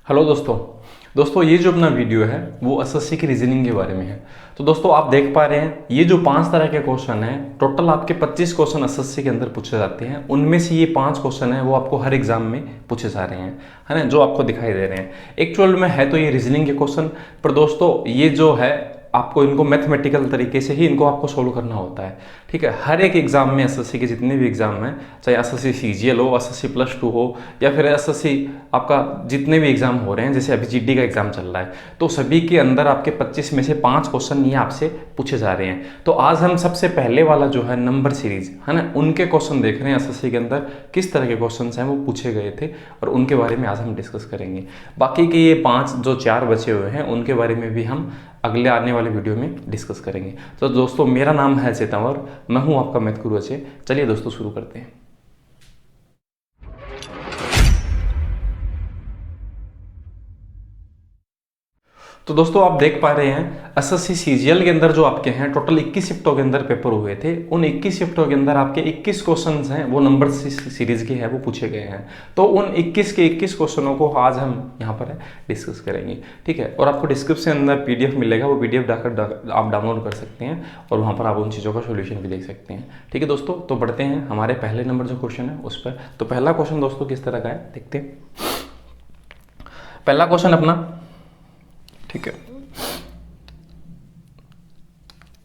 Hello दोस्तों ये जो अपना वीडियो है वो एसएससी की रीजनिंग के बारे में है। तो दोस्तों आप देख पा रहे हैं ये जो 5 तरह के क्वेश्चन हैं, टोटल आपके 25 क्वेश्चन एसएससी के अंदर पूछे जाते हैं। उनमें से ये 5 क्वेश्चन हैं वो आपको हर एग्जाम में पूछे जा रहे हैं, है ना, जो आपको दिखाई दे रहे हैं। एक्चुअल में है तो ये रीजनिंग के क्वेश्चन, पर दोस्तों ये जो है आपको इनको मैथमेटिकल तरीके से ही इनको आपको सोल्व करना होता है। ठीक है, हर एक एग्जाम में एसएससी के जितने भी एग्जाम हैं, चाहे एसएससी सीजीएल हो, एसएससी प्लस 2 हो, या फिर एसएससी आपका जितने भी एग्जाम हो रहे हैं, जैसे अभी जीडी का एग्जाम चल रहा है, तो सभी के अंदर आपके 25 में से 5 क्वेश्चन ये आपसे पूछे जा रहे हैं। तो आज हम सबसे पहले वाला जो है नंबर सीरीज है ना, उनके क्वेश्चन देख रहे हैं एसएससी के अंदर किस तरह के क्वेश्चन हैं वो पूछे गए थे, और उनके बारे में आज हम डिस्कस करेंगे। बाकी के ये 5 जो 4 बचे हुए हैं उनके बारे में भी हम अगले आने वाले वीडियो में डिस्कस करेंगे। तो दोस्तों मेरा नाम है चेतन, मैं हूं आपका मैथ गुरु अजय। चलिए दोस्तों शुरू करते हैं। तो दोस्तों आप देख पा रहे हैं एसएससी सीजीएल के अंदर जो आपके हैं टोटल 21 शिफ्टों के अंदर पेपर हुए थे। उन 21 शिफ्टों के अंदर आपके 21 क्वेश्चंस हैं वो नंबर सीरीज के हैं, वो पूछे गए हैं। तो उन 21 के 21 क्वेश्चनों को आज हम यहाँ पर डिस्कस करेंगे। ठीक है, और आपको डिस्क्रिप्शन के अंदर पीडीएफ मिलेगा, वो पीडीएफ आप डाउनलोड कर सकते हैं और वहाँ पर आप उन चीज़ों का सोल्यूशन भी देख सकते हैं। ठीक है दोस्तों, तो बढ़ते हैं हमारे पहले नंबर जो क्वेश्चन है उस पर। तो पहला क्वेश्चन दोस्तों किस तरह का है देखते हैं। पहला क्वेश्चन अपना, ठीक है,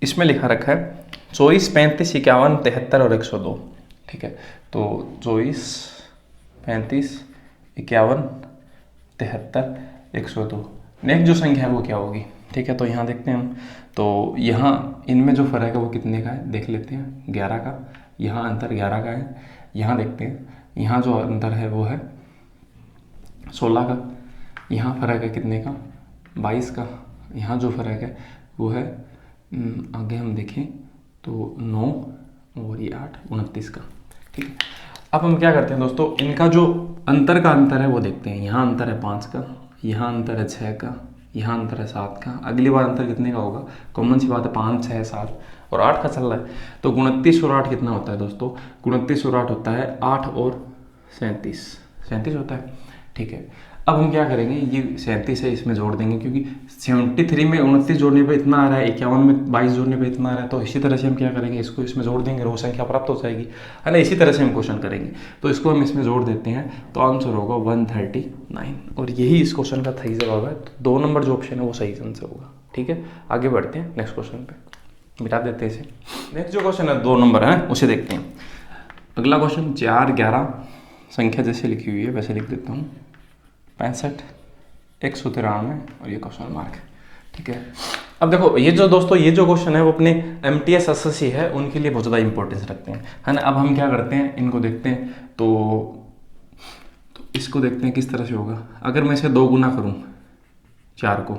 इसमें लिखा रखा है 24, 35, 51, 73 और 102। ठीक है, तो 24, 35, 51, 73, 102। नेक्स्ट जो संख्या है वो क्या होगी। ठीक है, तो यहाँ देखते हैं हम। तो यहाँ इनमें जो फर्क है वो कितने का है देख लेते हैं, 11 का। यहाँ अंतर 11 का है। यहाँ देखते हैं, यहाँ जो अंतर है वो है 16 का। यहाँ फर्क है कितने का, 22 का। यहाँ जो फर्क है वो है आगे हम देखें तो 9 और ये 8, 29 का। ठीक है, अब हम क्या करते हैं दोस्तों, इनका जो अंतर का अंतर है वो देखते हैं। यहाँ अंतर है 5 का, यहाँ अंतर है 6 का, यहाँ अंतर है 7 का। अगली बार अंतर कितने का होगा, कॉमन सी बात है, 5, 6, 7 और 8 का चल रहा है। तो 29 और 8 कितना होता है दोस्तों, 29 और 8 होता है 8 और 37 होता है। ठीक है, अब हम क्या करेंगे, ये 37 है इसमें जोड़ देंगे, क्योंकि 73 में 29 जोड़ने पे इतना आ रहा है, 51 में 22 जोड़ने पे इतना आ रहा है। तो इसी तरह से हम क्या करेंगे, इसको इसमें जोड़ देंगे, रो संख्या प्राप्त हो जाएगी, है ना। इसी तरह से हम क्वेश्चन करेंगे। तो इसको हम इसमें जोड़ देते हैं, तो आंसर होगा 139, और यही इस क्वेश्चन का सही जवाब है। तो 2 नंबर जो ऑप्शन है वो सही आंसर होगा। ठीक है, आगे बढ़ते हैं नेक्स्ट क्वेश्चन पे, मिटा देते हैं इसे। नेक्स्ट जो क्वेश्चन है 2 नंबर है उसे देखते हैं। अगला क्वेश्चन 4, 11 संख्या जैसे लिखी हुई है वैसे लिख देता हूँ, 65, 193 और ये क्वेश्चन मार्क। ठीक है, अब देखो ये जो दोस्तों ये जो क्वेश्चन है वो अपने एमटीएस एसएससी है उनके लिए बहुत ज़्यादा इंपॉर्टेंस रखते हैं, है ना। अब हम क्या करते हैं, इनको देखते हैं। तो इसको देखते हैं किस तरह से होगा। अगर मैं इसे 2 गुना करूँ 4 को,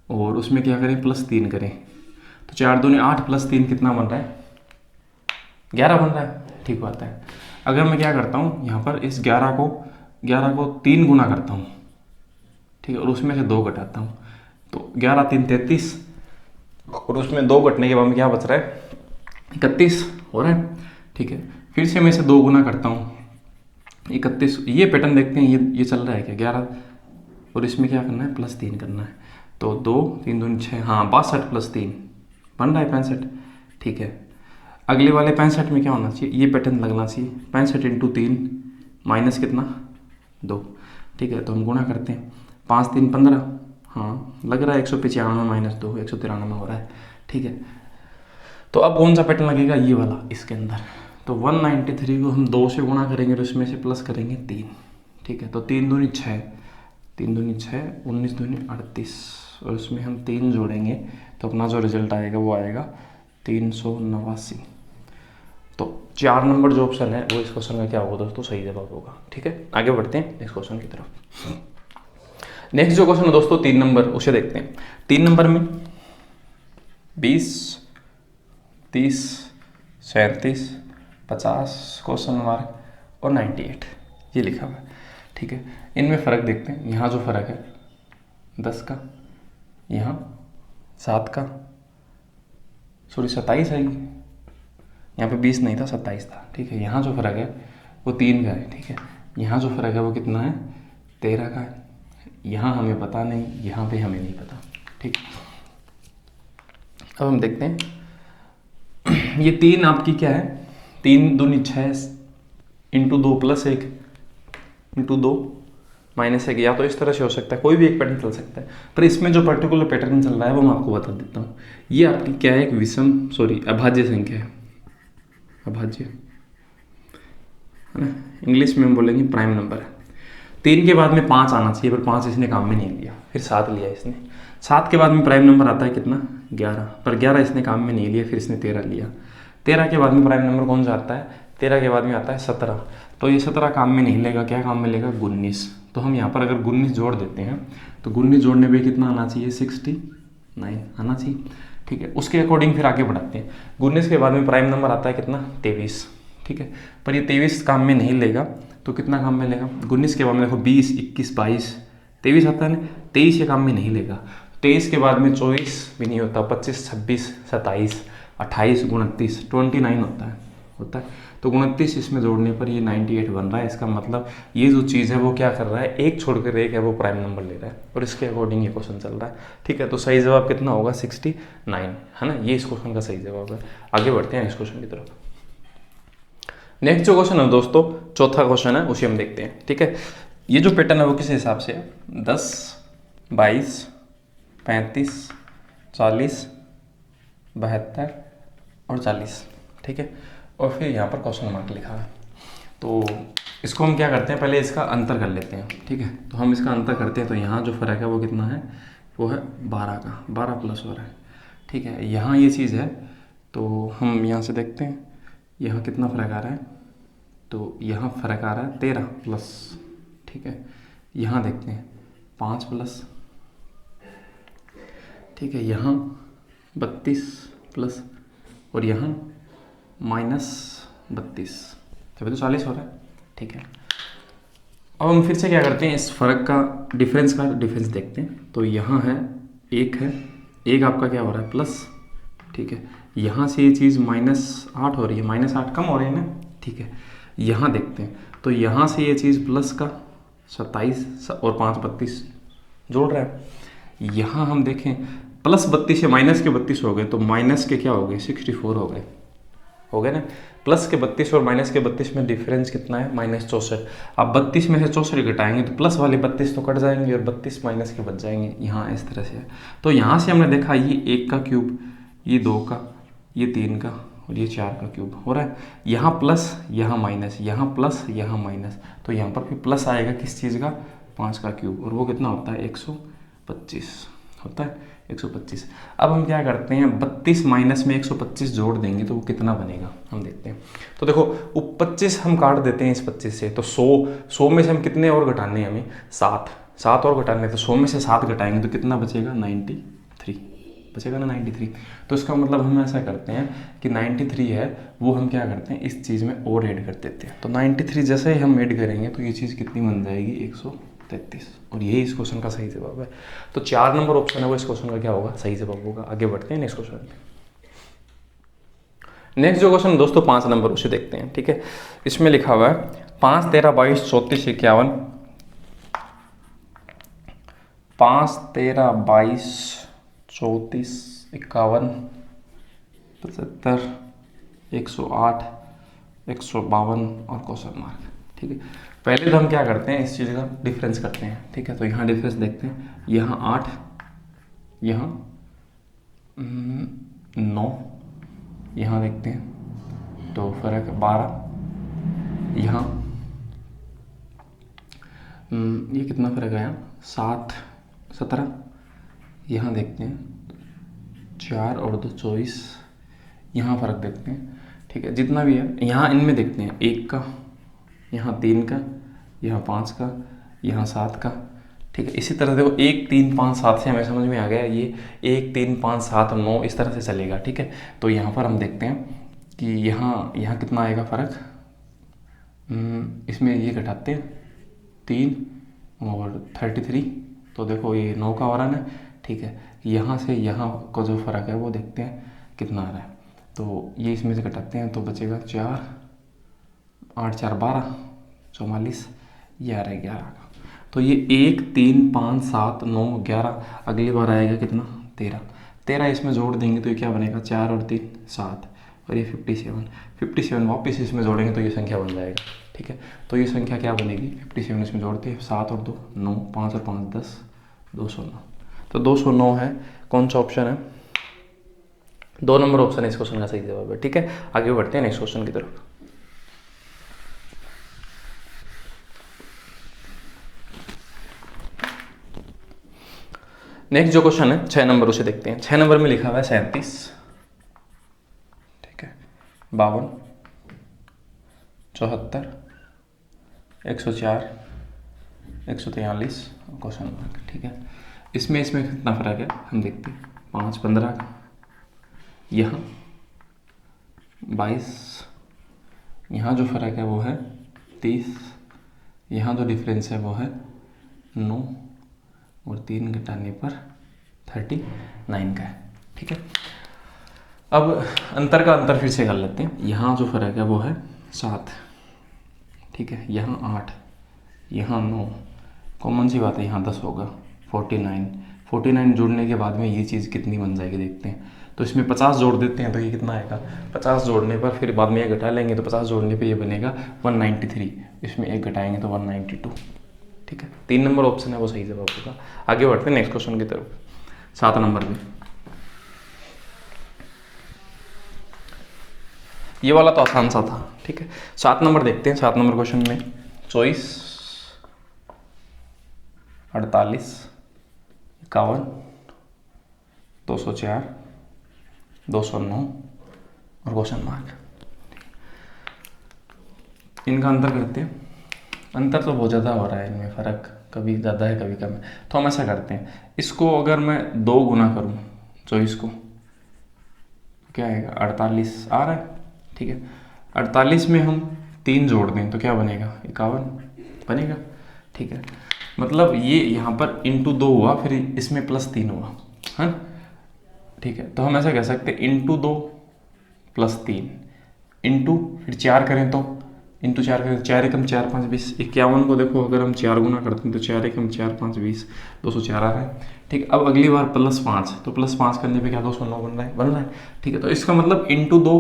और उसमें क्या करें +3 करें, तो 4 दूनी 8 +3 कितना बन रहा है, 11 बन रहा है। ठीक बात है। अगर मैं क्या करता हूँ यहाँ पर इस 11 को 3 गुना करता हूँ, ठीक है, और उसमें से 2 घटाता हूँ, तो 11 3 33, और उसमें 2 घटने के बाद में क्या बच रहा है, 31 हो रहा है। ठीक है, फिर से मैं इसे 2 गुना करता हूँ, 31। ये पैटर्न देखते हैं, ये चल रहा है क्या, 11, और इसमें क्या करना है +3 करना है। तो 2 3 2 6, हाँ 62 +3 बन रहा है 65। ठीक है, अगले वाले 65 में क्या होना चाहिए, ये पैटर्न लगना चाहिए, 65 × 3 माइनस कितना 2। ठीक है, तो हम गुणा करते हैं, 5 3 15, हाँ लग रहा है 195 - 2 193 हो रहा है। ठीक है, तो अब कौन सा पैटर्न लगेगा, ये वाला इसके अंदर। तो 193 को हम 2 से गुणा करेंगे और इसमें से प्लस करेंगे 3। ठीक है, तो 3 दूनी 6, 3 दूनी 6, 19 दूनी 38, और उसमें हम 3 जोड़ेंगे तो अपना जो रिजल्ट आएगा वो आएगा 389। तो 4 नंबर जो ऑप्शन है वो इस क्वेश्चन में क्या होगा दोस्तों, सही जवाब होगा। ठीक है, आगे बढ़ते हैं नेक्स्ट क्वेश्चन की तरफ। नेक्स्ट जो क्वेश्चन है दोस्तों 3 नंबर, उसे देखते हैं। 3 नंबर में 20, 30, 37, 50 क्वेश्चन मार्क और 98 ये लिखा हुआ है। ठीक है, इनमें फ़र्क देखते हैं। यहाँ जो फ़र्क है 10 का, यहाँ 7 का, सॉरी 27 है, यहाँ पे 20 नहीं था 27 था। ठीक है, यहाँ जो फ़र्क है वो 3 का है। ठीक है, यहाँ जो फ़र्क है वो कितना है, 13 का यहाँ हमें पता नहीं, यहाँ पे हमें नहीं पता। ठीक, अब हम देखते हैं ये 3 आपकी क्या है, 3 दूनी 6 इंटू 2 प्लस 1 इंटू 2 माइनस 1, या तो इस तरह से हो सकता है, कोई भी एक पैटर्न चल सकता है, पर इसमें जो पर्टिकुलर पैटर्न चल रहा है वो मैं आपको बता देता हूँ। ये आपकी क्या है, एक अभाज्य संख्या है, अभाज्य है ना, इंग्लिश में हम बोलेंगे प्राइम नंबर है। 3 के बाद में 5 आना चाहिए, पर 5 इसने काम में नहीं लिया, फिर 7 लिया इसने। 7 के बाद में प्राइम नंबर आता है कितना, 11, पर 11 इसने काम में नहीं लिया, फिर इसने 13 लिया। 13 के बाद में प्राइम नंबर कौन सा आता है, 13 के बाद में आता है 17, तो ये 17 काम में नहीं लेगा, क्या काम में लेगा, 19। तो हम यहाँ पर अगर 19 जोड़ देते हैं तो 19 जोड़ने पे कितना आना चाहिए, 69 आना चाहिए। ठीक है, उसके अकॉर्डिंग फिर आगे बढ़ाते हैं। 19 के बाद में प्राइम नंबर आता है कितना, 23। ठीक है, पर ये 23 काम में नहीं लेगा, तो कितना काम में लेगा, 19 के बाद में देखो 20, 21, 22, 23 आता है ना, 23 ये काम में नहीं लेगा। 23 के बाद में 24 भी नहीं होता, 25, 26, 27, 28, 29, 29 होता है। तो 29 इसमें जोड़ने पर ये 98 बन रहा है। इसका मतलब ये जो चीज़ है वो क्या कर रहा है, एक छोड़कर एक है वो प्राइम नंबर ले रहा है, और इसके अकॉर्डिंग ये क्वेश्चन चल रहा है। ठीक है, तो सही जवाब कितना होगा, 69 है ना, ये इस क्वेश्चन का सही जवाब है। आगे बढ़ते हैं इस क्वेश्चन की तरफ। नेक्स्ट जो क्वेश्चन है दोस्तों, चौथा क्वेश्चन है, उसे हम देखते हैं। ठीक है, ये जो पैटर्न है वो किस हिसाब से है, 10, 22, 35, 40, 72 और 40। ठीक है, और फिर यहाँ पर क्वेश्चन मार्क लिखा है। तो इसको हम क्या करते हैं, पहले इसका अंतर कर लेते हैं। ठीक है, तो हम इसका अंतर करते हैं, तो यहाँ जो फ़र्क है वो कितना है, वो है 12 का, 12 प्लस हो रहा है। ठीक है, यहाँ ये चीज़ है, तो हम यहाँ से देखते हैं यहाँ कितना फ़र्क आ रहा है, तो यहाँ फ़र्क आ रहा है 13 प्लस। ठीक है, यहाँ देखते हैं 5 प्लस। ठीक है, यहाँ 32 प्लस, और यहाँ -32, तभी तो 40 हो रहा है। ठीक है, अब हम फिर से क्या करते हैं, इस फ़र्क का डिफरेंस देखते हैं। तो यहाँ है 1 है, 1 आपका क्या हो रहा है, प्लस। ठीक है, यहाँ से ये चीज़ -8 हो रही है, -8 कम हो रही है ना। ठीक है, यहाँ देखते हैं, तो यहाँ से ये चीज़ प्लस का 27 और 5 32 जोड़ रहा है। यहाँ हम देखें प्लस 32 से माइनस के 32 हो गए, तो माइनस के क्या हो गए, 64 हो गए ना। प्लस के 32 और माइनस के 32 में डिफरेंस कितना है, -64। अब 32 में से 64 घटाएंगे तो प्लस वाले 32 तो कट जाएंगे, और 32 माइनस के बच जाएंगे। यहाँ इस तरह से है। तो यहाँ से हमने देखा ये 1 का क्यूब, ये 2 का, ये 3 का, और ये 4 का क्यूब हो रहा है। यहाँ प्लस, यहाँ माइनस, यहाँ प्लस, यहाँ माइनस, तो यहाँ पर भी प्लस आएगा किस चीज़ का, 5 का क्यूब, और वो कितना होता है, 125 होता है, 125। अब हम क्या करते हैं, 32 माइनस में 125 जोड़ देंगे तो वो कितना बनेगा, हम देखते हैं। तो देखो वो 25 हम काट देते हैं इस 25 से, तो 100 में से हम कितने और घटाने हैं, हमें 7 और घटाने, तो 100 में से 7 घटाएंगे तो कितना बचेगा, 93 बचेगा ना, 93। तो इसका मतलब हम ऐसा करते हैं कि 93 है वो हम क्या करते हैं, इस चीज़ में और ऐड कर देते हैं। तो 93 जैसे ही हम ऐड करेंगे तो ये चीज़ कितनी बन जाएगी, 133, और यही इस क्वेश्चन का सही जवाब है। तो 4 नंबर ऑप्शन है वो इस क्वेश्चन का क्या होगा, सही जवाब होगा। आगे बढ़ते हैं नेक्स्ट क्वेश्चन पे। नेक्स्ट जो क्वेश्चन दोस्तों 5 नंबर, उसे देखते हैं। ठीक है, इसमें लिखा हुआ है 5, 13, 22, 34, 51, 5, 13, 22, 34, 51, 75, 108, 152 और क्वेश्चन मार्क। ठीक है, पहले तो हम क्या करते हैं, इस चीज़ का डिफरेंस करते हैं। ठीक है, तो यहाँ डिफरेंस देखते हैं, यहाँ 8, यहाँ 9, यहाँ देखते हैं तो फर्क है 12, यहाँ ये कितना फर्क आया, 7, 17, यहाँ देखते हैं 4 और 2 24, यहाँ फ़र्क देखते हैं। ठीक है, जितना भी है यहाँ इनमें देखते हैं 1 का, यहाँ 3 का, यहाँ 5 का, यहाँ 7 का। ठीक है, इसी तरह देखो 1, 3, 5, 7 से हमें समझ में आ गया, ये 1, 3, 5, 7, 9 इस तरह से चलेगा। ठीक है, तो यहाँ पर हम देखते हैं कि यहाँ कितना आएगा फ़र्क, इसमें ये घटाते हैं 3 और 33, तो देखो ये 9 का हो रहा है ना। ठीक है, यहाँ से यहाँ का जो फ़र्क है वो देखते हैं कितना आ रहा है, तो ये इसमें से घटाते हैं तो बचेगा 4, 8, 4, 12, 44, ये आ रहा है 11 का। तो ये 1 3 5 7 9 11, अगली बार आएगा कितना 13, 13 इसमें जोड़ देंगे तो ये क्या बनेगा 4 और 3 7, और ये 57, 57 वापस इसमें जोड़ेंगे तो ये संख्या बन जाएगा। ठीक है, तो ये संख्या क्या बनेगी 57 इसमें जोड़ते हैं 7 और 2 9, 5 और 5 10, 209। तो 209 है, कौन सा ऑप्शन है, 2 नंबर ऑप्शन इस क्वेश्चन का सही जवाब है। ठीक है, आगे बढ़ते हैं नेक्स्ट क्वेश्चन की तरफ। नेक्स्ट जो क्वेश्चन है 6 नंबर, उसे देखते हैं। 6 नंबर में लिखा हुआ है 37, ठीक है, 52, 74, 104, 143 क्वेश्चन मार्क। ठीक है, इसमें कितना फर्क है हम देखते हैं। 5 15 का, यहाँ 22, यहाँ जो फर्क है वो है 30, यहाँ जो डिफरेंस है वो है 9, और 3 घटाने पर 39 का है। ठीक है, अब अंतर फिर से कर लेते हैं। यहाँ जो फर्क है वो है 7, ठीक है, यहाँ 8, यहाँ 9, कॉमन सी बात है, यहाँ 10 होगा, 49 जोड़ने के बाद में ये चीज़ कितनी बन जाएगी देखते हैं। तो इसमें 50 जोड़ देते हैं तो ये कितना आएगा, 50 जोड़ने पर फिर बाद में ये घटा लेंगे तो 50 जोड़ने पे ये बनेगा 193, इसमें एक घटाएंगे तो 192। ठीक है, 3 नंबर ऑप्शन है वो सही जवाब होगा। आगे बढ़ते हैं नेक्स्ट क्वेश्चन की तरफ। 7 नंबर में ये वाला तो आसान सा था। ठीक है, 7 नंबर देखते हैं। 7 नंबर क्वेश्चन में 24, 48, 51, 204, 209 और क्वेश्चन मार्क। इनका अंतर करते हैं। अंतर तो बहुत ज़्यादा हो रहा है इनमें, फ़र्क कभी ज़्यादा है कभी कम है। तो हम ऐसा करते हैं, इसको अगर मैं 2 गुना करूँ 24 को, क्या आएगा 48 आ रहा है। ठीक है, 48 में हम 3 जोड़ दें तो क्या बनेगा 51 बनेगा। ठीक है, मतलब ये यहाँ पर इंटू 2 हुआ, फिर इसमें +3 हुआ, है। ठीक है, तो हम ऐसा कह सकते हैं इंटू 2 +3 इंटू फिर 4 करें तो इंटू 4 करें, 4 एकम 4 5 20, 51 को देखो अगर हम 4 गुना करते हैं तो 4 एकम 4 5 20, 204 आ रहा है। ठीक, अब अगली बार +5, तो +5 करने पे क्या 209 बन रहा है। ठीक है, तो इसका मतलब इंटू 2,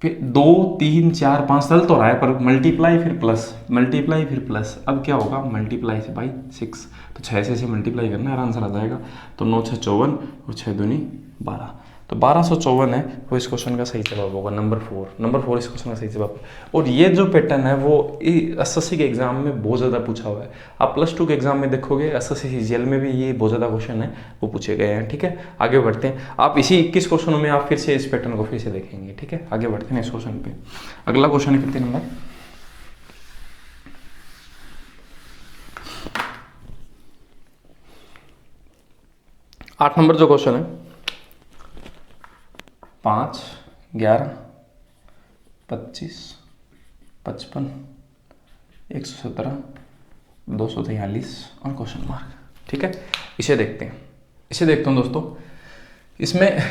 फिर 2 3 4 5 चल तो रहा है, पर मल्टीप्लाई फिर प्लस, अब क्या होगा मल्टीप्लाई से बाई 6, तो 6 से इसे मल्टीप्लाई करना है, आंसर आ जाएगा। तो 9 6 54 और 6 दूनी 12, तो 1254 है वो इस क्वेश्चन का सही जवाब होगा। नंबर 4 इस क्वेश्चन का सही जवाब है। और ये जो पैटर्न है वो एसएससी के एग्जाम में बहुत ज़्यादा पूछा हुआ है। आप +2 के एग्जाम में देखोगे एसएससी सीजीएल में भी ये बहुत ज़्यादा क्वेश्चन है वो पूछे गए हैं। ठीक है, आगे बढ़ते हैं। आप इसी 21 क्वेश्चनों में आप फिर से इस पैटर्न को फिर से देखेंगे। ठीक है, आगे बढ़ते हैं इस क्वेश्चन पे। अगला क्वेश्चन है कितने नंबर, 8 नंबर जो क्वेश्चन है, 5 11 25 55 117 243 और क्वेश्चन मार्क। ठीक है, इसे देखते हैं दोस्तों। इसमें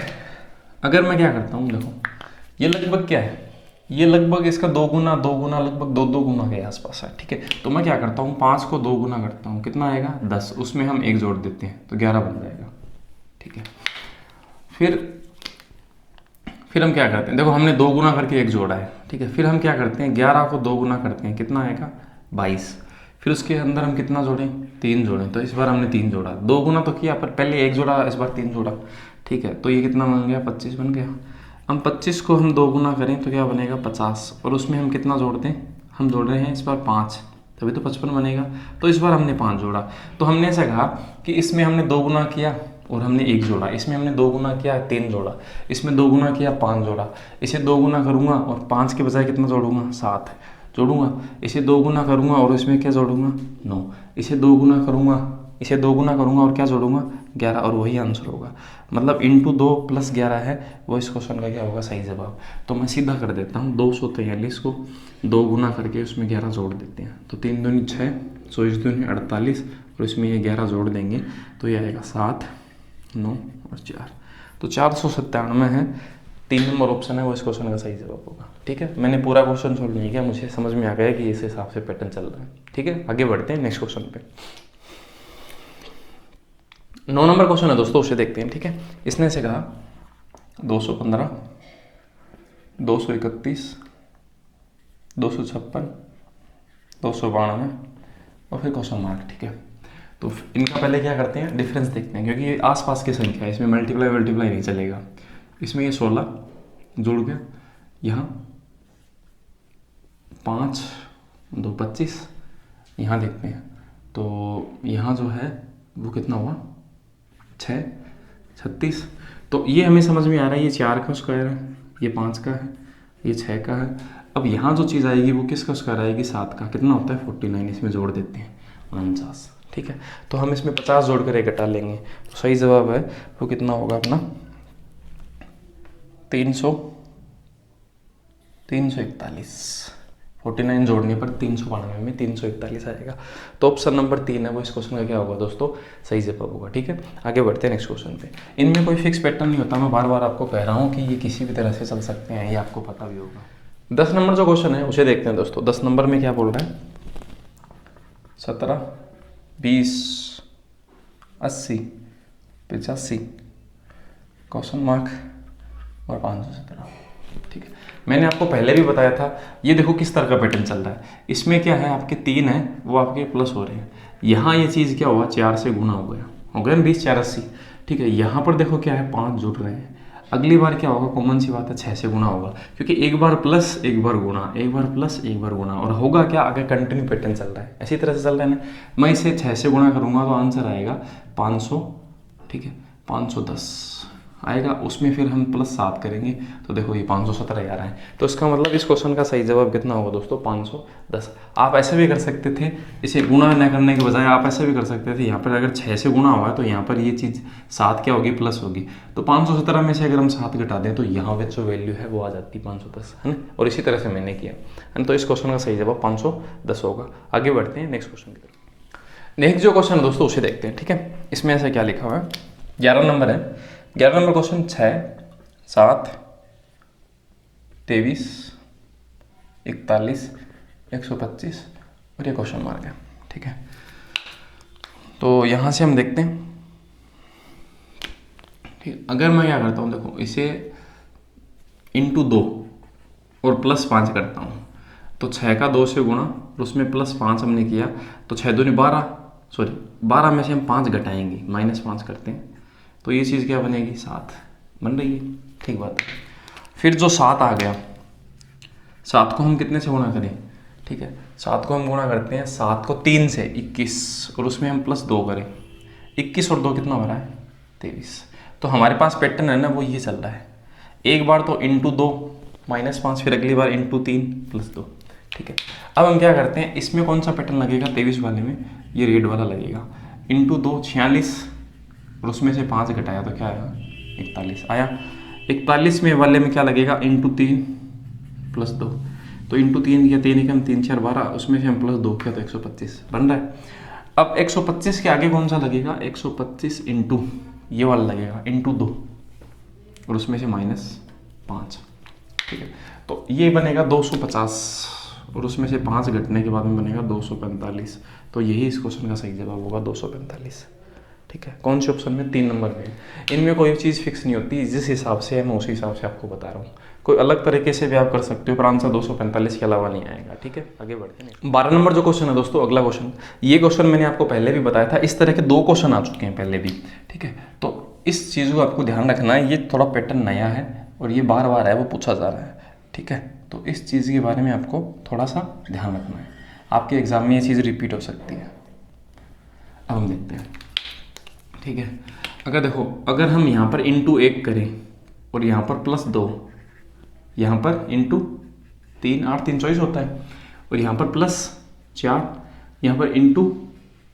अगर मैं क्या करता हूँ, देखो ये लगभग क्या है, ये लगभग इसका 2 गुना लगभग 2 गुना के आसपास है। ठीक है, तो मैं क्या करता हूँ 5 को 2 गुना करता हूँ, कितना आएगा 10, उसमें हम 1 जोड़ देते हैं तो 11 बन जाएगा। ठीक है, फिर हम क्या करते हैं, देखो हमने 2 गुना करके 1 जोड़ा है। ठीक है, फिर हम क्या करते हैं 11 को 2 गुना करते हैं, कितना आएगा 22, फिर उसके अंदर हम कितना जोड़ें 3 जोड़ें, तो इस बार हमने 3 जोड़ा, 2 गुना तो किया पर पहले 1 जोड़ा, इस बार 3 जोड़ा। ठीक है, तो ये कितना बन गया 25 बन गया। हम 25 को हम 2 गुना करें तो क्या बनेगा 50, और उसमें हम कितना जोड़ दें, हम जोड़ रहे हैं इस बार 5, तभी तो 55 बनेगा। तो इस बार हमने 5 जोड़ा, तो हमने ऐसा कहा कि इसमें हमने 2 गुना किया और हमने 1 जोड़ा, इसमें हमने 2 गुना किया 3 जोड़ा, इसमें 2 गुना किया 5 जोड़ा, इसे 2 गुना करूँगा और 5 के बजाय कितना जोड़ूंगा 7 जोड़ूंगा, इसे 2 गुना करूँगा और इसमें क्या जोड़ूंगा 9, इसे 2 गुना करूँगा और क्या जोड़ूंगा 11, और वही आंसर होगा। मतलब इंटू 2 + 11 है वो इस क्वेश्चन का क्या होगा सही जवाब। तो मैं सीधा कर देता हूँ, 243 को 2 गुना करके उसमें 11 जोड़ देते हैं, तो 3 दूनी 6, 24 दूनी 48 और इसमें ये 11 जोड़ देंगे तो ये आएगा 7 9 और 4, तो 497 है। 3 नंबर ऑप्शन है वो इस क्वेश्चन का सही जवाब होगा। ठीक है, मैंने पूरा क्वेश्चन सॉल्व नहीं किया, मुझे समझ में आ गया कि इस हिसाब से पैटर्न चल रहा है। ठीक है, आगे बढ़ते हैं नेक्स्ट क्वेश्चन पे। 9 नंबर क्वेश्चन है दोस्तों, उसे देखते हैं। ठीक है, इसने से कहा 215, 231, 256, 292 और फिर क्वेश्चन मार्क। ठीक है, तो इनका पहले क्या करते हैं, डिफरेंस देखते हैं, क्योंकि ये आसपास की संख्या है, इसमें मल्टीप्लाई नहीं चलेगा। इसमें ये 16 जुड़ गया, यहाँ 5, 2 25, यहाँ देखते हैं तो यहाँ जो है वो कितना हुआ, 6, 36। तो ये हमें समझ में आ रहा है, ये 4 का स्क्वायर है, ये 5 का है, ये 6 का है। अब यहाँ जो चीज़ आएगी वो किसका स्क्वायर आएगी, 7 का। कितना होता है 49, इसमें जोड़ देते हैं 49। ठीक है, तो हम इसमें 50 जोड़ कर एक घटा लेंगे, तो सही जवाब है वो कितना होगा अपना 341। 49 जोड़ने पर 392 में 341 आएगा। तो ऑप्शन नंबर 3 है वो इस क्वेश्चन का क्या होगा दोस्तों, सही जवाब होगा। ठीक है, आगे बढ़ते हैं नेक्स्ट क्वेश्चन पे। इनमें कोई फिक्स पैटर्न नहीं होता, मैं बार बार आपको कह रहा हूँ कि ये किसी भी तरह से चल सकते हैं, ये आपको पता भी होगा। 10 नंबर जो क्वेश्चन है उसे देखते हैं दोस्तों। 10 नंबर में क्या बोल रहा है, 17, 20, 80, 85, क्वेश्चन मार्क और 517। ठीक है, मैंने आपको पहले भी बताया था, ये देखो किस तरह का पैटर्न चल रहा है। इसमें क्या है, आपके 3 है वो आपके प्लस हो रहे हैं। यहाँ ये चीज़ क्या हुआ, 4 से गुना हो गया ना 20, 4 80। ठीक है, यहाँ पर देखो क्या है, 5 जुड़ रहे हैं। अगली बार क्या होगा, कॉमन सी बात है, 6 से गुना होगा, क्योंकि एक बार प्लस एक बार गुना, एक बार प्लस एक बार गुना, और होगा क्या, आगे कंटिन्यू पैटर्न चल रहा है, इसी तरह से चल रहा है ना। मैं इसे 6 से गुना करूँगा तो आंसर आएगा 500। ठीक है, 510 आएगा, उसमें फिर हम प्लस 7 करेंगे तो देखो ये 517 आ रहा है। तो इसका मतलब इस क्वेश्चन का सही जवाब कितना होगा दोस्तों, 510। आप ऐसे भी कर सकते थे, इसे गुणा न करने के बजाय आप ऐसे भी कर सकते थे, यहाँ पर अगर 6 से गुणा हुआ है तो यहाँ पर ये चीज़ 7 क्या होगी, प्लस होगी। तो 517 में से अगर हम 7 घटा दें तो यहाँ पे जो वैल्यू है वो आ जाती है 510, है ना। और इसी तरह से मैंने किया है, तो इस क्वेश्चन का सही जवाब 510 होगा। आगे बढ़ते हैं नेक्स्ट क्वेश्चन की तरफ। नेक्स्ट जो क्वेश्चन दोस्तों उसे देखते हैं। ठीक है, इसमें ऐसा क्या लिखा हुआ है, 11 नंबर है। 11 नंबर क्वेश्चन 6, 7, 23, 41, 125 और ये क्वेश्चन मार्क है। ठीक है, तो यहाँ से हम देखते हैं। ठीक, अगर मैं क्या करता हूँ, देखो इसे इंटू 2 और प्लस 5 करता हूँ, तो 6 का 2 से गुणा और उसमें प्लस 5 हमने किया, तो 6 दूनी 12, सॉरी 12 में से हम 5 घटाएंगे, -5 करते हैं, तो ये चीज़ क्या बनेगी, 7 बन रही है। ठीक बात है। फिर जो 7 आ गया, 7 को हम कितने से गुणा करें, ठीक है 7 को हम गुणा करते हैं, 7 को 3 से 21 और उसमें हम प्लस 2 करें, 21 और 2 कितना हो रहा है, 23। तो हमारे पास पैटर्न है ना वो ये चल रहा है, एक बार तो इंटू 2 -5, फिर अगली बार इंटू 3 प्लस 2। ठीक है, अब हम क्या करते हैं, इसमें कौन सा पैटर्न लगेगा, 23 वाले में ये रेड वाला लगेगा, इंटू 2 46 और उसमें से 5 घटाया तो क्या आया, 41 आया। 41 में वाले में क्या लगेगा, इंटू 3 प्लस 2, तो इंटू 3 किया, 3 एकम 3 4 12, उसमें से हम प्लस 2 किया तो 125 बन रहा है। अब 125 के आगे कौन सा लगेगा, 125 इंटू ये वाला लगेगा, इंटू 2 और उसमें से -5। ठीक है, तो ये बनेगा 250 और उसमें से 5 घटने के बाद में बनेगा 245। तो यही इस क्वेश्चन का सही जवाब होगा 245। ठीक है, कौन से ऑप्शन में, 3 नंबर में। इनमें कोई चीज़ फिक्स नहीं होती, जिस हिसाब से है मैं उसी हिसाब से आपको बता रहा हूँ, कोई अलग तरीके से भी आप कर सकते हो, पर आंसर 245 के अलावा नहीं आएगा। ठीक है, आगे बढ़ते हैं। 12 नंबर जो क्वेश्चन है दोस्तों, अगला क्वेश्चन, ये क्वेश्चन मैंने आपको पहले भी बताया था, इस तरह के 2 क्वेश्चन आ चुके हैं पहले भी। ठीक है, तो इस चीज़ को आपको ध्यान रखना है, ये थोड़ा पैटर्न नया है और ये बार बार है वो पूछा जा रहा है। ठीक है, तो इस चीज़ के बारे में आपको थोड़ा सा ध्यान रखना है, आपके एग्जाम में ये चीज़ रिपीट हो सकती है। अब हम देखते हैं। ठीक है, अगर देखो, अगर हम यहाँ पर इंटू 1 करें और यहाँ पर प्लस 2, यहाँ पर इंटू 3, 8 3 24 होता है, और यहाँ पर प्लस 4, यहाँ पर इंटू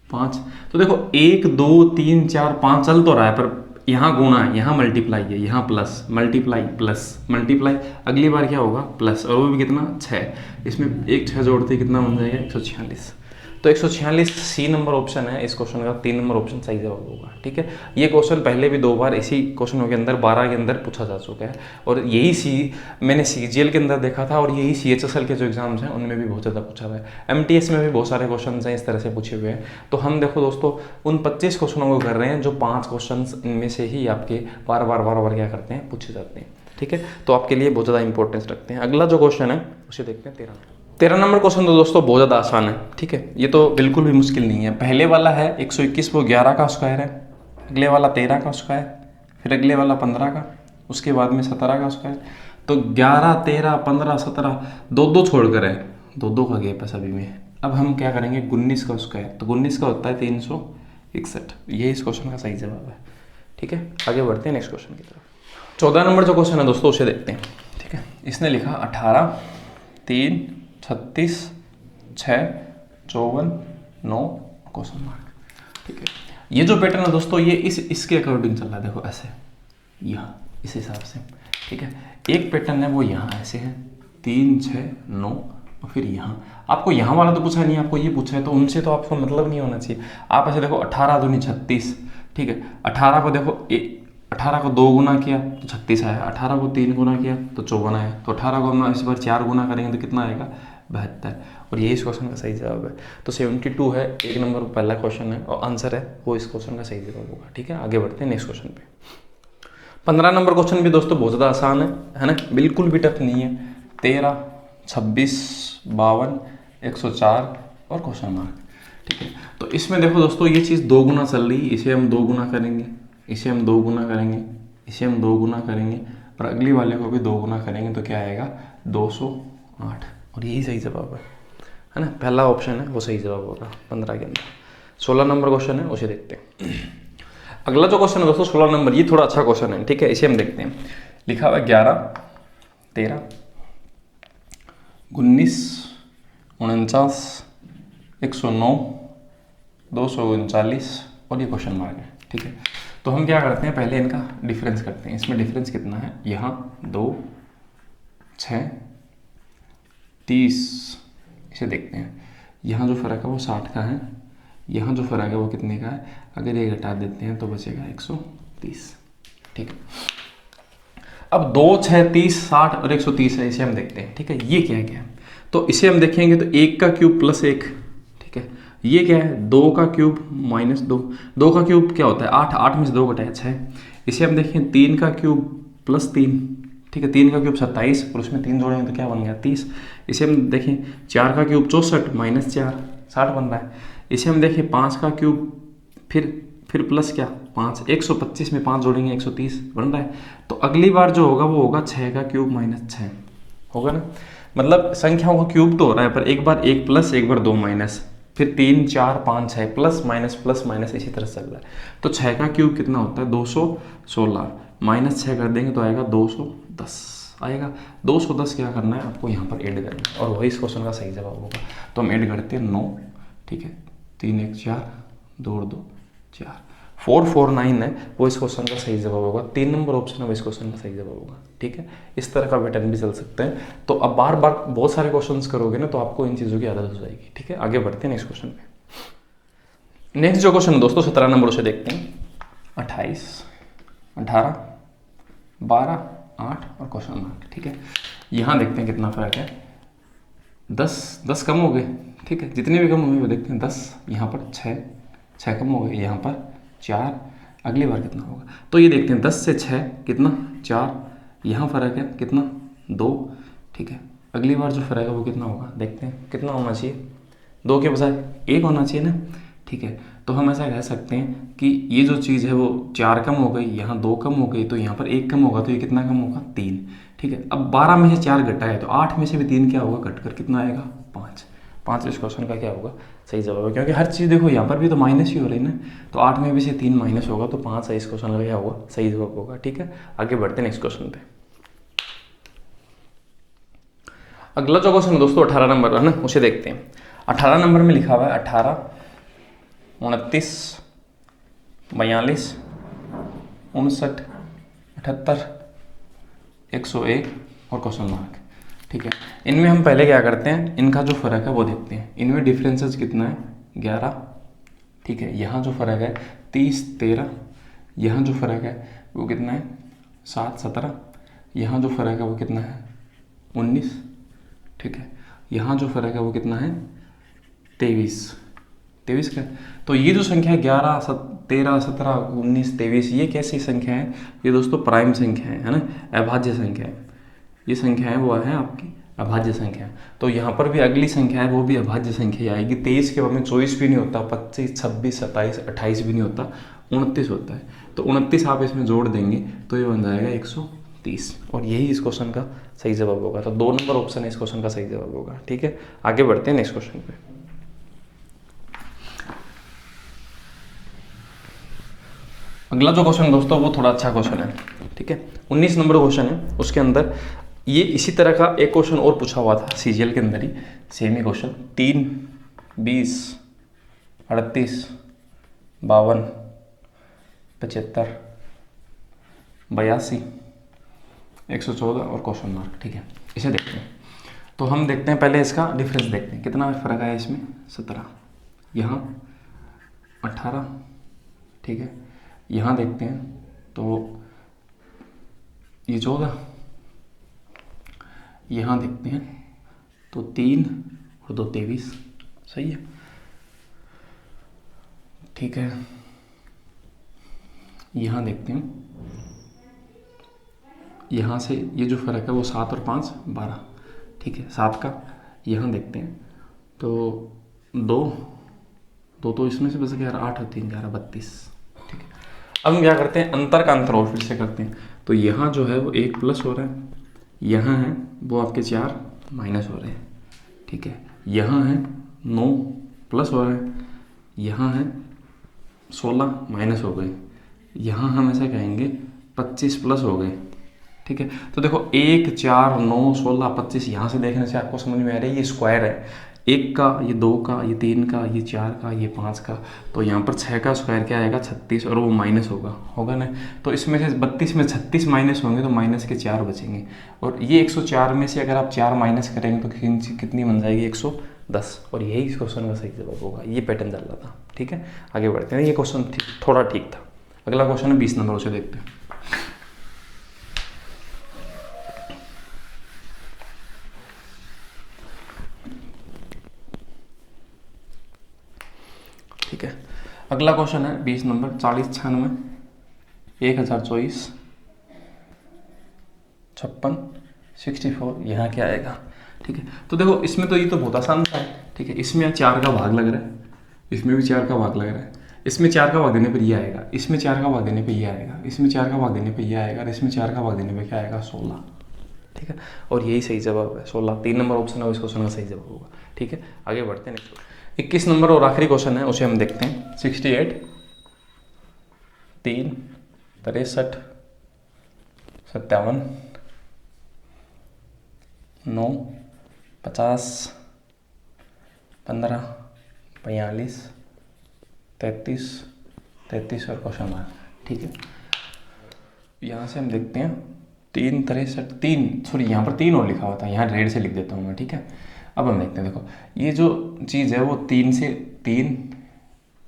5, तो देखो 1 2 3 4 5 चल तो रहा है, पर यहाँ गुणा है, यहाँ मल्टीप्लाई है, यहाँ प्लस मल्टीप्लाई प्लस मल्टीप्लाई, अगली बार क्या होगा प्लस, और वो भी कितना 6, इसमें एक 6 जोड़ते कितना बन जाएगा 146। तो 146 सी नंबर ऑप्शन है इस क्वेश्चन का, 3 नंबर ऑप्शन सही जवाब होगा। ठीक है, ये क्वेश्चन पहले भी 2 बार इसी क्वेश्चनों के अंदर 12 के अंदर पूछा जा चुका है, और यही मैंने CGL के अंदर देखा था, और यही CHSL के जो एग्जाम्स हैं उनमें भी बहुत ज़्यादा पूछा हुआ है। MTS में भी बहुत सारे क्वेश्चन हैं इस तरह से पूछे हुए हैं। तो हम देखो दोस्तों उन 25 क्वेश्चनों को कर रहे हैं जो 5 क्वेश्चन इनमें से ही आपके बार बार क्या करते हैं, पूछे जाते हैं। ठीक है, तो आपके लिए बहुत ज़्यादा इंपॉर्टेंस रखते हैं। अगला जो क्वेश्चन है उसे देखते हैं 13 नंबर क्वेश्चन। तो दोस्तों बहुत ज़्यादा आसान है। ठीक है, ये तो बिल्कुल भी मुश्किल नहीं है। पहले वाला है 121 वो 11 का स्क्वायर है, अगले वाला 13 का स्क्वायर, फिर अगले वाला 15 का, उसके बाद में 17 का स्क्वायर। तो 11, 13, 15, 17 दो छोड़कर है, दो का गैप है सभी में। अब हम क्या करेंगे, 19 का स्क्वायर, तो 19 का होता है 361। ये इस क्वेश्चन का सही जवाब है। ठीक है, आगे बढ़ते हैं नेक्स्ट क्वेश्चन की तरफ। 14 नंबर जो क्वेश्चन है दोस्तों उसे देखते हैं। ठीक है, इसने लिखा 18, 3, 36, 6, 54, 9 क्वेश्चन मार्क। ठीक है, ये जो पैटर्न है दोस्तों ये इसके अकॉर्डिंग चल रहा है। देखो ऐसे, यहाँ इस हिसाब से। ठीक है, एक पैटर्न है वो यहाँ ऐसे है 3, 6, 9, और फिर यहाँ आपको यहाँ वाला तो पूछा नहीं, आपको ये पूछा है, तो उनसे तो आपको मतलब नहीं होना चाहिए। आप ऐसे देखो 18 दूनी 36। ठीक है, 18 को देखो 18 को 2 गुना किया तो 36 आया, 18 को 3 गुना किया तो 54 आया, तो 18 को हम इस बार 4 गुना करेंगे तो कितना आएगा, 72। और यही इस क्वेश्चन का सही जवाब है। तो 72 है, 1 नंबर पहला क्वेश्चन है, और आंसर है वो इस क्वेश्चन का सही जवाब होगा। ठीक है, आगे बढ़ते हैं नेक्स्ट क्वेश्चन पे। 15 नंबर क्वेश्चन भी दोस्तों बहुत ज़्यादा आसान है ना, बिल्कुल भी टफ नहीं है। 13, 26, 52, 104 और क्वेश्चन मार्क। ठीक है, तो इसमें देखो दोस्तों ये चीज़ 2 गुना चल रही है, इसे हम 2 गुना करेंगे, इसे हम 2 गुना करेंगे, इसे हम 2 गुना करेंगे, और अगली वाले को भी 2 गुना करेंगे, तो क्या आएगा 208। और यही सही जवाब है ना, पहला ऑप्शन है वो सही जवाब होगा 15 के अंदर। 16 नंबर क्वेश्चन है उसे देखते हैं। अगला जो क्वेश्चन है दोस्तों 16 नंबर, ये थोड़ा अच्छा क्वेश्चन है। ठीक है, इसे हम देखते हैं। लिखा हुआ 11, 13, 19, 49, 109, 239 और ये क्वेश्चन मार्क है। ठीक है, तो हम क्या करते हैं, पहले इनका डिफरेंस करते हैं। इसमें डिफरेंस कितना है, यहाँ 2, 6, 30, इसे देखते हैं। यहाँ जो फ़र्क है वो 60 का है, यहाँ जो फ़र्क है वो कितने का है, अगर ये घटा देते हैं तो बचेगा 130। ठीक है, अब 2, 6, 30, 60 और 130 है, इसे हम देखते हैं। ठीक है, ये क्या है, तो इसे हम देखेंगे तो 1 का क्यूब प्लस 1। ठीक है, ये क्या है, 2 का क्यूब माइनस 2, 2 का क्यूब क्या होता है 8, 8 में से 2 घटाया 6। इसे हम देखें 3 का क्यूब प्लस 3। ठीक है, 3 का क्यूब 27 और उसमें 3 जोड़ेंगे तो क्या बन गया 30। इसे हम देखें 4 का क्यूब 64 माइनस 4, 60 बन रहा है। इसे हम देखें 5 का क्यूब फिर प्लस क्या 5, 125 में 5 जोड़ेंगे 130 बन रहा है। तो अगली बार जो होगा वो होगा 6 का क्यूब माइनस 6 होगा ना, मतलब संख्याओं का क्यूब तो हो रहा है, पर एक बार 1 प्लस एक बार 2 माइनस, फिर 3, 4, 5, 6 प्लस माइनस इसी तरह से चल रहा है। तो 6 का क्यूब कितना होता है 216, माइनस 6 कर देंगे तो आएगा 210 आएगा। 210 क्या करना है आपको यहाँ पर ऐड करना है, और वही इस क्वेश्चन का सही जवाब होगा। तो हम ऐड करते हैं 9। ठीक है, 3, 1, 4, 2, 2, 4, 449 है वो इस क्वेश्चन का सही जवाब होगा। 3 नंबर ऑप्शन है वो इस क्वेश्चन का सही जवाब होगा। ठीक है, इस तरह का पैटर्न भी चल सकते हैं। तो अब बार बार बहुत सारे क्वेश्चंस करोगे ना तो आपको इन चीज़ों की आदत हो जाएगी। ठीक है, आगे बढ़ते हैं नेक्स्ट क्वेश्चन पे। नेक्स्ट जो क्वेश्चन है दोस्तों 17 नंबर उसे देखते हैं। 28, 18, 12, 8 और क्वेश्चन मार्क। ठीक है, यहाँ देखते हैं कितना फर्क है। 10 कम हो गए। ठीक है, जितने भी कम हुए वो देखते हैं। 10 यहाँ पर 6 कम हो गए, यहाँ पर 4, अगली बार कितना होगा तो ये देखते हैं। 10 से 6 कितना 4, यहाँ फ़र्क है कितना 2। ठीक है, अगली बार जो फ़र्क है वो कितना होगा देखते हैं, कितना होना चाहिए 2 के बजाय 1 होना चाहिए ना। ठीक है, तो हम ऐसा कह सकते हैं कि ये जो चीज़ है वो 4 कम हो गई, यहाँ 2 कम हो गई, तो यहाँ पर 1 कम होगा, तो ये कितना कम होगा 3। ठीक है, अब 12 में से 4 घटा है तो 8 में से भी 3 क्या होगा घटकर कितना आएगा 5 इस क्वेश्चन का क्या होगा सही जवाब है, क्योंकि हर चीज़ देखो यहाँ पर भी तो माइनस ही हो रही है ना। तो 8 में भी से 3 माइनस होगा तो 5 है इस क्वेश्चन का क्या होगा सही जवाब होगा। ठीक है, आगे बढ़ते हैं नेक्स्ट क्वेश्चन पे। अगला जो क्वेश्चन है दोस्तों 18 नंबर है ना, उसे देखते हैं। 18 नंबर में लिखा हुआ है 18, 29, 42, 59, 78, 101 और क्वेश्चन मार्क। ठीक है। इनमें हम पहले क्या करते हैं, इनका जो फ़र्क है वो देखते हैं। इनमें डिफरेंसेस कितना है, 11, ठीक है। यहाँ जो फ़र्क है 30 13, यहाँ जो फ़र्क है वो कितना है 7 17, यहाँ जो फ़र्क है वो कितना है 19, ठीक है। यहाँ जो फ़र्क है वो कितना है 23 का। तो ये जो संख्या है 11 13 17 19 23, ये कैसी संख्या है, ये दोस्तों प्राइम संख्या है ना, अभाज्य संख्या है। ये संख्या है वो है आपकी अभाज्य संख्या। तो यहाँ पर भी अगली संख्या है वो भी अभाज्य संख्या आएगी। 23 के बाद में 24 भी नहीं होता, 25 26 27 28 भी नहीं होता, 29 होता है। तो 29 आप इसमें जोड़ देंगे तो ये बन जाएगा 130, और यही इस क्वेश्चन का सही जवाब होगा। तो 2 नंबर ऑप्शन इस क्वेश्चन का सही जवाब होगा, ठीक है। आगे बढ़ते हैं नेक्स्ट क्वेश्चन पे। अगला जो क्वेश्चन दोस्तों वो थोड़ा अच्छा क्वेश्चन है, ठीक है। 19 नंबर क्वेश्चन है, उसके अंदर ये इसी तरह का एक क्वेश्चन और पूछा हुआ था सीजीएल के अंदर ही, सेम ही क्वेश्चन। 3 20 38 52 75 82 114 और क्वेश्चन मार्क, ठीक है। इसे देखते हैं। तो हम देखते हैं पहले इसका डिफरेंस देखते हैं, कितना फ़र्क है इसमें 17, यहाँ 18, ठीक है। यहाँ देखते हैं तो ये 14, यहाँ देखते हैं तो 3 और 2 23, सही है, ठीक है। यहाँ देखते हैं, यहाँ से ये जो फ़र्क है वो 7 और 5 12, ठीक है 7 का। यहाँ देखते हैं तो 2 तो इसमें से बस 11 8 और 3 11 32, ठीक है। अब हम क्या करते हैं, अंतर का अंतर और फिर से करते हैं। तो यहाँ जो है वो 1 प्लस हो रहा है, यहाँ है वो आपके 4 माइनस हो रहे हैं, ठीक है। यहाँ है 9 प्लस हो रहा है, यहाँ है 16 माइनस हो गए, यहाँ हम ऐसा कहेंगे 25 प्लस हो गए, ठीक है। तो देखो 1 4 9 16 25, यहाँ से देखने से आपको समझ में आ रहा है ये स्क्वायर है, 1 का, ये 2 का, ये 3 का, ये 4 का, ये 5 का। तो यहाँ पर 6 का स्क्वायर क्या आएगा 36, और वो माइनस होगा ना। तो इसमें से 32 में 36 माइनस होंगे तो माइनस के 4 बचेंगे, और ये 104 में से अगर आप 4 माइनस करेंगे तो कितनी बन जाएगी 110, और यही इस क्वेश्चन का सही जवाब होगा। ये पैटर्न चल रहा था, ठीक है। आगे बढ़ते हैं, ये क्वेश्चन थोड़ा ठीक था। अगला क्वेश्चन है 20 नंबर, उसे देखते हैं। ठीक है, अगला क्वेश्चन है 20 नंबर, 40 96 1024 56 64, यहाँ क्या आएगा, ठीक है। तो देखो इसमें तो ये तो बहुत आसान था, ठीक है। इसमें 4 का भाग लग रहा है, इसमें भी 4 का भाग लग रहा है, इसमें 4 का भाग देने पर ये आएगा, इसमें 4 का भाग देने पर ये आएगा, इसमें 4 का भाग देने पर ये आएगा, और इसमें 4 का भाग देने पर क्या आएगा 16, ठीक है। और यही सही जवाब है 16, 3 नंबर ऑप्शन है इस क्वेश्चन का सही जवाब होगा, ठीक है। आगे बढ़ते हैं नेक्स्ट 21 नंबर और आखिरी क्वेश्चन है, उसे हम देखते हैं। 68 3 63 57 9 50 15 42 33 और क्वेश्चन मार्क, ठीक है। यहाँ से हम देखते हैं 3 63 3, सॉरी यहाँ पर 3 और लिखा हुआ था, यहाँ रेड से लिख देता हूँ मैं, ठीक है। अब हम देखते हैं, देखो ये जो चीज़ है वो 3 से 3,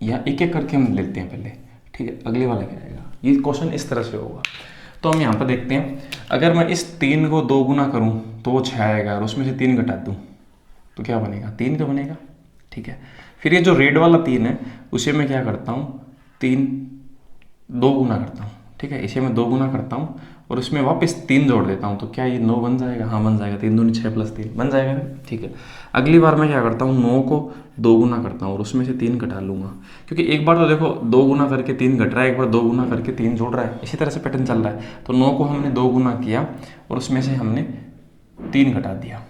या एक एक करके हम लेते हैं पहले, ठीक है। अगले वाला क्या आएगा, ये क्वेश्चन इस तरह से होगा। तो हम यहाँ पर देखते हैं, अगर मैं इस 3 को 2 गुना करूँ तो वो 6 आएगा, और उसमें से 3 घटा दूँ तो क्या बनेगा 3 का बनेगा, ठीक है। फिर ये जो रेड वाला 3 है उसे मैं क्या करता हूँ 2 गुना करता हूँ, ठीक है। इसे मैं 2 गुना करता हूँ और उसमें वापस 3 जोड़ देता हूँ, तो क्या ये 9 बन जाएगा, हाँ बन जाएगा, 3 दूनी 6 + 3 बन जाएगा, ठीक है। अगली बार मैं क्या करता हूँ 9 को 2 गुना करता हूँ और उसमें से 3 घटा लूँगा, क्योंकि एक बार तो देखो 2 गुना करके 3 घट रहा है, एक बार 2 गुना करके 3 जोड़ रहा है, इसी तरह से पैटर्न चल रहा है। तो 9 को हमने 2 गुना किया और उसमें से हमने 3 घटा दिया।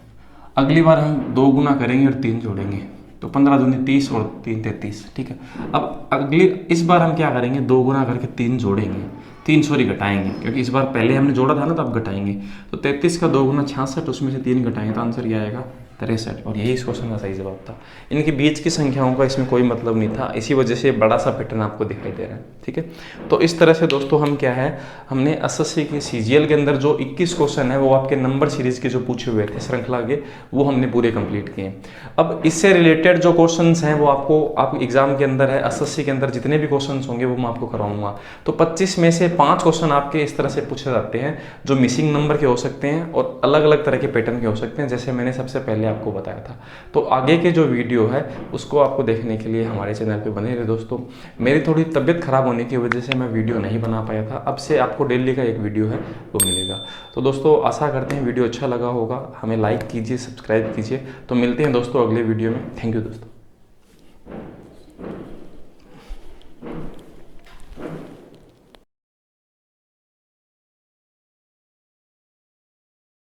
अगली बार हम 2 गुना करेंगे और 3 जोड़ेंगे, तो 15 दूनी 30 और 3 33, ठीक है। अब अगली इस बार हम क्या करेंगे 2 गुना करके 3 जोड़ेंगे, 3 सॉरी घटाएंगे, क्योंकि इस बार पहले हमने जोड़ा था ना, तो अब घटाएंगे। तो 33 का 2 गुना 66, उसमें से 3 घटाएंगे तो आंसर क्या आएगा 63, और यही इस क्वेश्चन का सही जवाब था। इनके बीच की संख्याओं का इसमें कोई मतलब नहीं था, इसी वजह से बड़ा सा पैटर्न आपको दिखाई दे रहा है। ठीक है, तो इस तरह से दोस्तों हम क्या है, हमने एसएससी के सीजीएल के अंदर जो 21 क्वेश्चन है वो आपके नंबर सीरीज के जो पूछे हुए थे श्रृंखला के, वो हमने पूरे कंप्लीट किए। अब इससे रिलेटेड जो क्वेश्चंस हैं वो आप एग्जाम के अंदर है, एसएससी के अंदर जितने भी क्वेश्चंस होंगे वो मैं आपको करवाऊंगा। तो 25 में से 5 क्वेश्चन आपके इस तरह से पूछे जाते हैं जो मिसिंग नंबर के हो सकते हैं और अलग अलग तरह के पैटर्न के हो सकते हैं, जैसे मैंने सबसे पहले आपको बताया था। तो आगे के जो वीडियो है उसको आपको देखने के लिए हमारे चैनल पे बने रहे दोस्तों। मेरी थोड़ी तबीयत खराब होने की वजह से मैं वीडियो नहीं बना पाया था, अब से आपको डेली का एक वीडियो है वो मिलेगा। तो दोस्तों आशा करते हैं वीडियो अच्छा लगा होगा, हमें लाइक कीजिए, सब्सक्राइब कीजिए। तो मिलते हैं दोस्तों अगले वीडियो में। थैंक यू दोस्तों।